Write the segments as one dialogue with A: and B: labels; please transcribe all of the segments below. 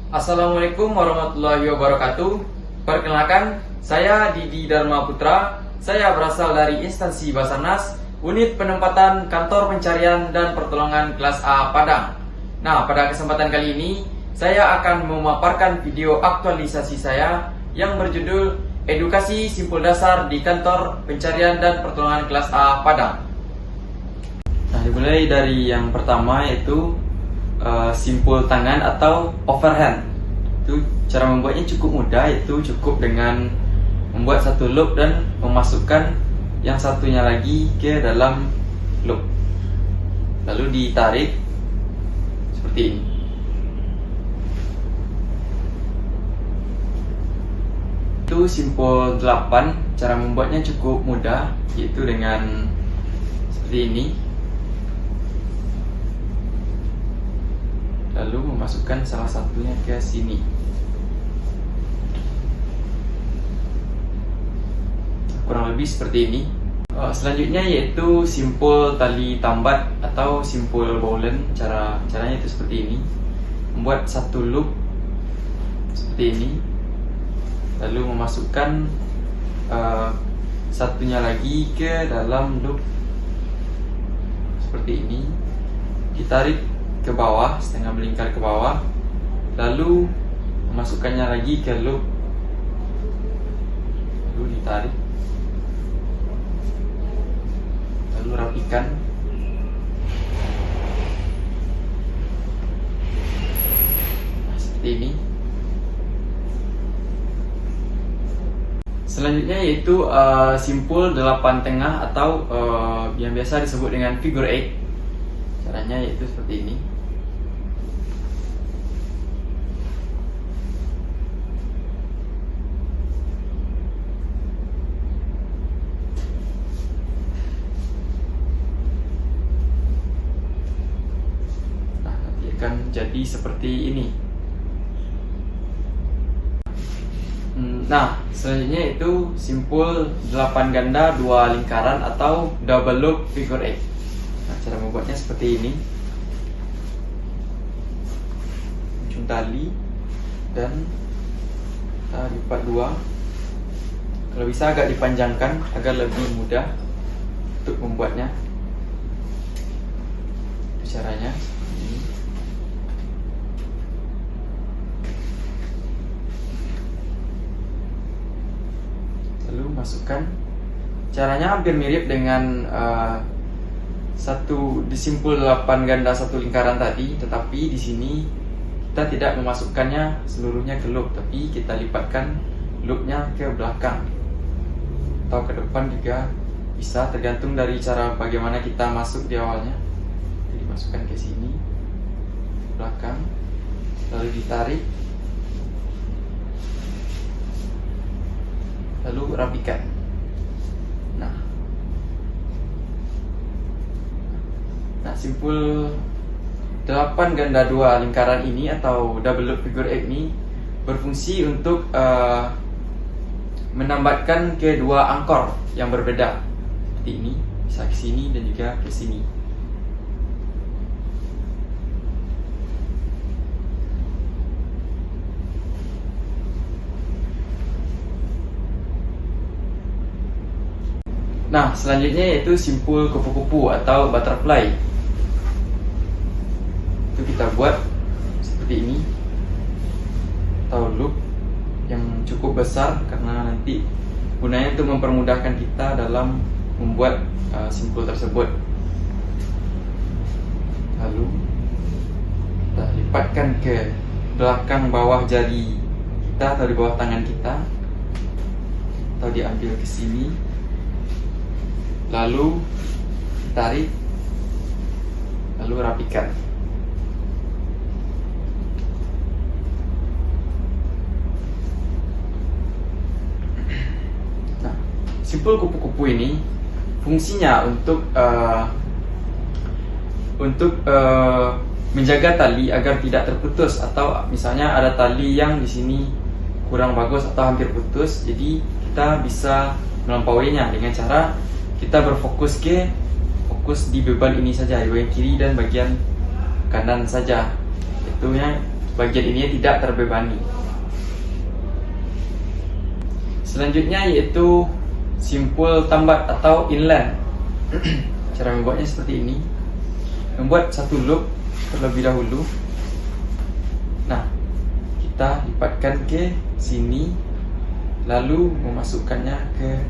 A: Assalamualaikum warahmatullahi wabarakatuh. Perkenalkan, saya Didi Dharma Putra. Saya berasal dari instansi Basarnas, Unit Penempatan Kantor Pencarian dan Pertolongan Kelas A Padang. Nah, pada kesempatan kali ini, saya akan memaparkan video aktualisasi saya yang berjudul Edukasi Simpul Dasar di Kantor Pencarian dan Pertolongan Kelas A Padang. Nah, dimulai dari yang pertama yaitu simpul tangan atau overhand. Itu cara membuatnya cukup mudah, yaitu cukup dengan membuat satu loop dan memasukkan yang satunya lagi ke dalam loop, lalu ditarik seperti ini. Itu simpul 8. Cara membuatnya cukup mudah, yaitu dengan seperti ini, lalu memasukkan salah satunya ke sini. Kurang lebih seperti ini. Selanjutnya yaitu simpul tali tambat atau simpul bowlen. Caranya itu seperti ini. Membuat satu loop seperti ini, lalu memasukkan satunya lagi ke dalam loop seperti ini. Ditarik ke bawah, setengah melingkar ke bawah, lalu memasukkannya lagi ke loop, lalu ditarik, lalu rapikan. Nah, seperti ini. Selanjutnya yaitu simpul 8 tengah atau yang biasa disebut dengan figure 8. Caranya yaitu seperti ini. Akan jadi seperti ini. Nah, selanjutnya itu simpul 8 ganda 2 lingkaran atau double loop figure 8. Nah, cara membuatnya seperti ini. Ujung tali dan kita lipat 2. Kalau bisa agak dipanjangkan agar lebih mudah untuk membuatnya. Itu caranya. Lalu masukkan. Caranya hampir mirip dengan satu disimpul 8 ganda 1 lingkaran tadi, tetapi di sini kita tidak memasukkannya seluruhnya ke loop, tapi kita lipatkan loopnya ke belakang atau ke depan juga bisa, tergantung dari cara bagaimana kita masuk di awalnya. Jadi masukkan ke sini, belakang, lalu ditarik, lalu rapikan. Nah, simpul 8 ganda 2 lingkaran ini atau double loop figure 8 ini berfungsi untuk menambatkan ke dua angkor yang berbeda. Seperti ini, bisa ke sini dan juga ke sini. Nah, selanjutnya yaitu simpul kupu-kupu atau butterfly. Itu kita buat seperti ini, atau loop yang cukup besar karena nanti gunanya untuk mempermudahkan kita dalam membuat simpul tersebut. Lalu kita lipatkan ke belakang bawah jari kita atau di bawah tangan kita, atau diambil ke sini, lalu tarik, lalu rapikan. Nah, simpul kupu-kupu ini fungsinya untuk menjaga tali agar tidak terputus, atau misalnya ada tali yang di sini kurang bagus atau hampir putus, jadi kita bisa melampauinya dengan cara kita berfokus di beban ini saja, di bagian kiri dan bagian kanan saja. Itu yang bagian ini tidak terbebani. Selanjutnya yaitu simpul tambat atau inline. Cara membuatnya seperti ini. Membuat satu loop terlebih dahulu. Nah, kita lipatkan ke sini, lalu memasukkannya ke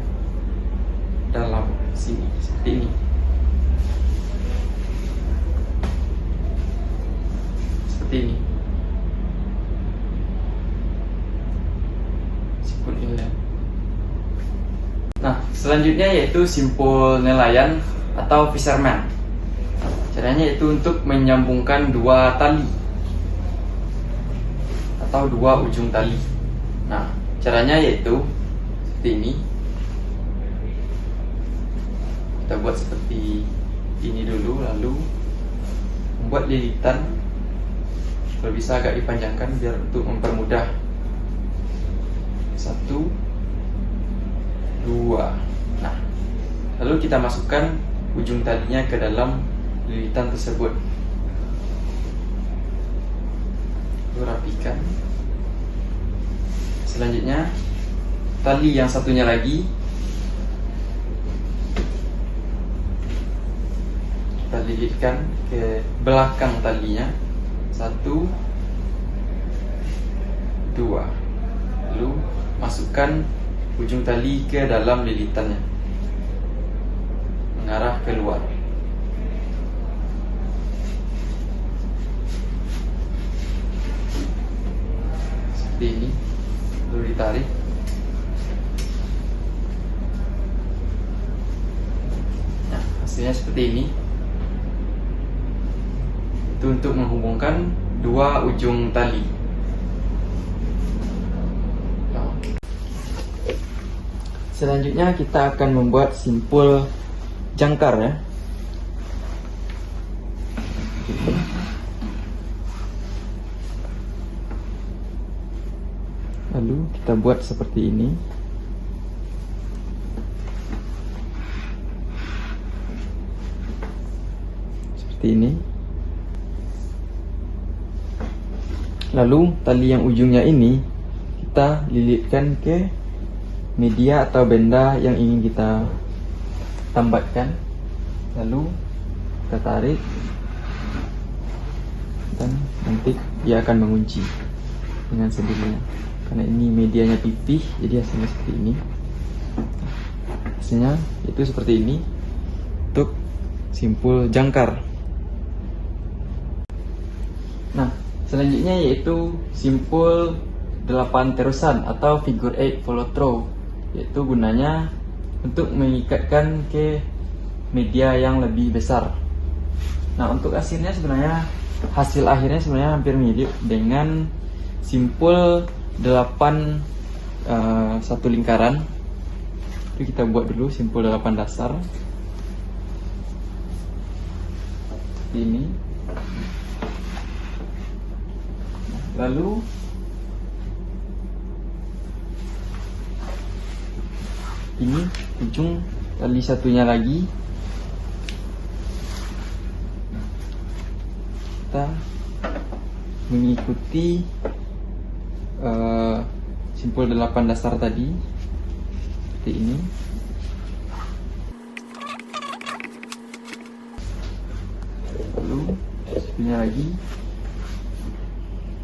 A: dalam sini seperti ini. Seperti ini. Simpul inline. Nah, selanjutnya yaitu simpul nelayan atau fisherman. Caranya yaitu untuk menyambungkan dua tali atau dua ujung tali. Nah, caranya yaitu seperti ini. Kita buat seperti ini dulu, lalu membuat lilitan. Kalau bisa agak dipanjangkan biar untuk mempermudah. 1, 2. Nah, lalu kita masukkan ujung talinya ke dalam lilitan tersebut. Lalu rapikan. Selanjutnya tali yang satunya lagi kita lilitkan ke belakang talinya. 1, 2. Lalu masukkan ujung tali ke dalam lilitannya, mengarah keluar. Seperti ini. Lalu ditarik. Nah, hasilnya seperti ini. Itu untuk menghubungkan dua ujung tali. Selanjutnya kita akan membuat simpul jangkar ya. Lalu kita buat seperti ini. Seperti ini. Lalu tali yang ujungnya ini kita lilitkan ke media atau benda yang ingin kita tambatkan. Lalu kita tarik dan nanti dia akan mengunci dengan sendirinya. Karena ini medianya pipih, jadi hasilnya seperti ini. Hasilnya itu seperti ini untuk simpul jangkar. Nah, selanjutnya yaitu simpul 8 terusan atau figure 8 follow through, yaitu gunanya untuk mengikatkan ke media yang lebih besar. Nah, untuk hasil akhirnya sebenarnya hampir mirip dengan simpul 8 satu lingkaran. Jadi kita buat dulu simpul 8 dasar seperti ini. Lalu ini ujung tali satunya lagi kita mengikuti simpul 8 dasar tadi seperti ini. Lalu satunya lagi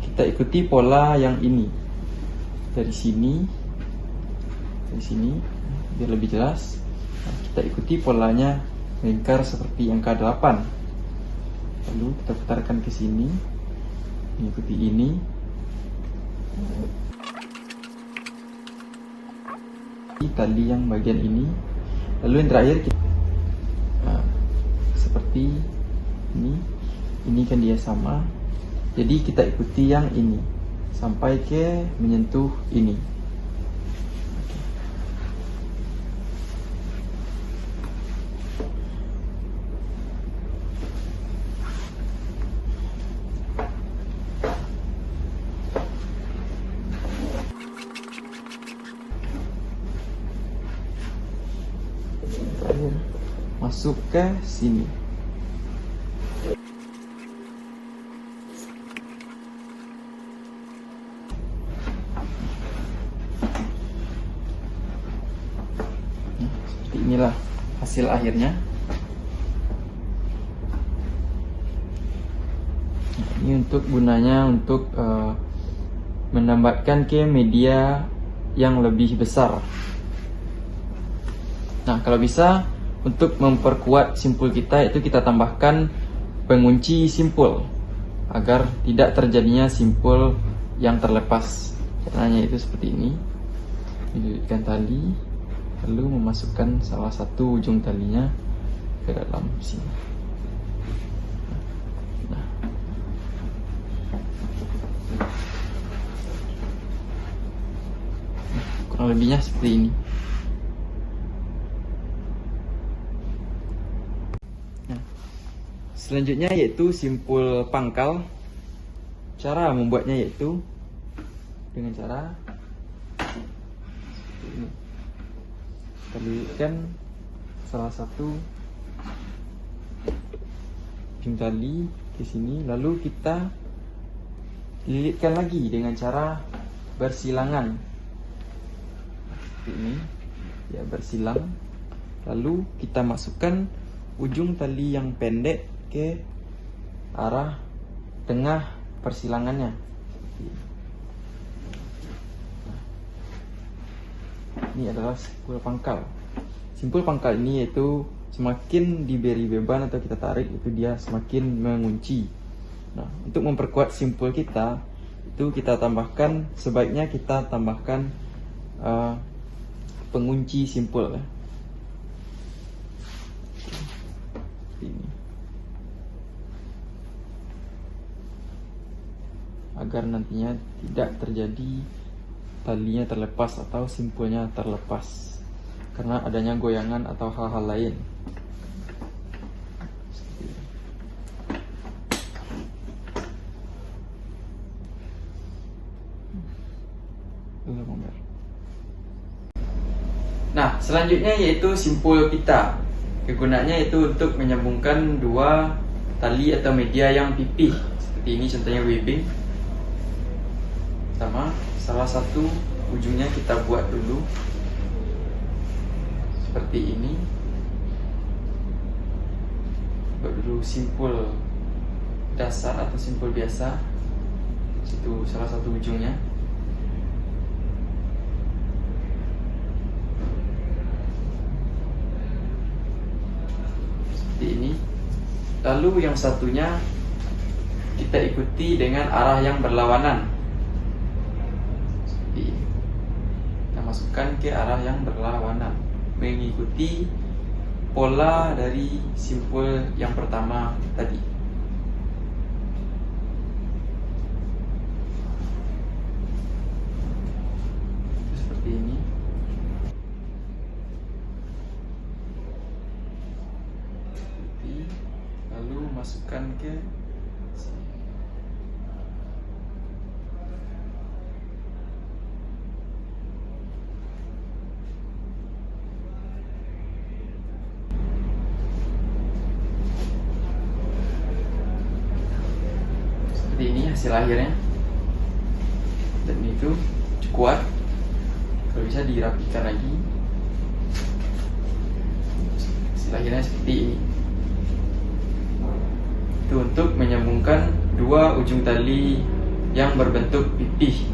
A: kita ikuti pola yang ini dari sini biar lebih jelas. Nah, kita ikuti polanya melingkar seperti angka 8. Lalu kita putarkan ke sini, mengikuti ini. Tali yang bagian ini. Lalu yang terakhir seperti ini. Ini kan dia sama. Jadi kita ikuti yang ini sampai ke menyentuh ini. Masuk ke sini. Nah, inilah hasil akhirnya. Ini untuk gunanya untuk menambahkan ke media yang lebih besar. Nah, kalau bisa untuk memperkuat simpul kita itu kita tambahkan pengunci simpul agar tidak terjadinya simpul yang terlepas. Caranya itu seperti ini. Dililitkan tali, lalu memasukkan salah satu ujung talinya ke dalam sini. Nah. Kurang lebihnya seperti ini. Selanjutnya yaitu simpul pangkal. Cara membuatnya yaitu dengan cara seperti ini. Kita lilitkan salah satu ujung tali ke sini, lalu kita lilitkan lagi dengan cara bersilangan seperti ini, ya, bersilang. Lalu kita masukkan ujung tali yang pendek ke arah tengah persilangannya. Ini adalah simpul pangkal. Simpul pangkal ini yaitu semakin diberi beban atau kita tarik itu dia semakin mengunci. Nah, untuk memperkuat simpul kita itu kita tambahkan, sebaiknya kita tambahkan pengunci simpul ya. Ini agar nantinya tidak terjadi talinya terlepas atau simpulnya terlepas karena adanya goyangan atau hal-hal lain. Nah, selanjutnya yaitu simpul pita. Kegunaannya yaitu untuk menyambungkan dua tali atau media yang pipih. Seperti ini contohnya webbing. Sama, salah satu ujungnya kita buat dulu seperti ini. Buat dulu simpul dasar atau simpul biasa. Itu salah satu ujungnya. Seperti ini. Lalu yang satunya kita ikuti dengan arah yang berlawanan. Kita masukkan ke arah yang berlawanan, mengikuti pola dari simpul yang pertama tadi. Seperti ini. Lalu masukkan ke sini. Seperti ini hasil akhirnya. Dan itu kuat. Kalau bisa dirapikan lagi. Hasil akhirnya seperti ini. Itu untuk menyambungkan dua ujung tali yang berbentuk pipih.